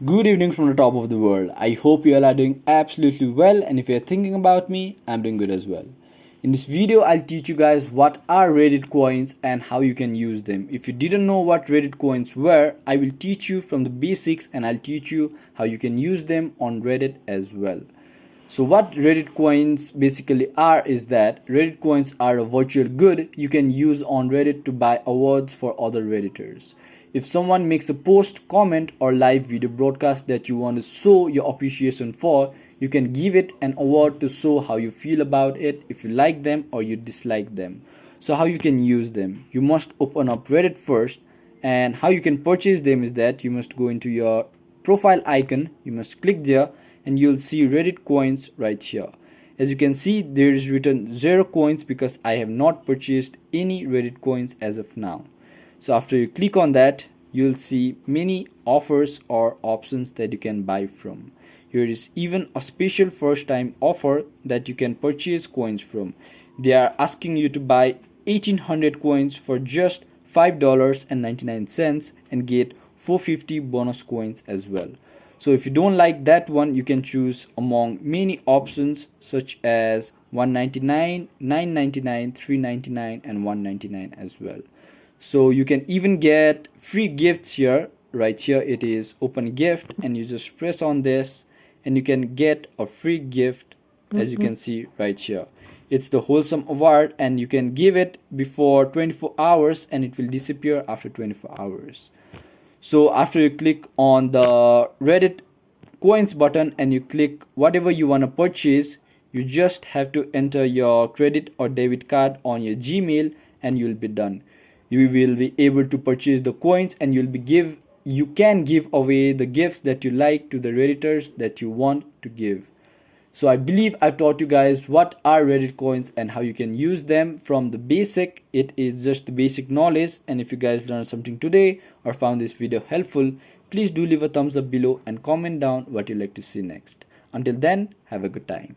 Good evening from the top of the world. I hope you all are doing absolutely well, and if you're thinking about me, I'm doing good as well. In this video, I'll teach you guys what are Reddit coins and how you can use them. If you didn't know what Reddit coins were, I will teach you from the basics and I'll teach you how you can use them on Reddit as well. So what Reddit coins basically are is that Reddit coins are a virtual good you can use on Reddit to buy awards for other Redditors. If someone makes a post, comment or live video broadcast that you want to show your appreciation for, you can give it an award to show how you feel about it, if you like them or you dislike them. So how you can use them? You must open up Reddit first, and how you can purchase them is that you must go into your profile icon, you must click there and you'll see Reddit coins right here. As you can see, there is written 0 coins because I have not purchased any Reddit coins as of now. So after you click on that, you'll see many offers or options that you can buy from. Here is even a special first time offer that you can purchase coins from. They are asking you to buy 1800 coins for just $5.99 and get 450 bonus coins as well. So if you don't like that one, you can choose among many options such as 199, 999, 399 and 199 as well. So you can even get free gifts here. Right here it is open gift, and you just press on this and you can get a free gift, as you can see right here. It's the wholesome award and you can give it before 24 hours and it will disappear after 24 hours. So after you click on the Reddit coins button and you click whatever you want to purchase, you just have to enter your credit or debit card on your Gmail and you'll be done. You will be able to purchase the coins and you can give away the gifts that you like to the Redditors that you want to give. So I believe I've taught you guys what are Reddit coins and how you can use them from the basic. It is just the basic knowledge, and if you guys learned something today or found this video helpful, please do leave a thumbs up below and comment down what you'd like to see next. Until then, have a good time.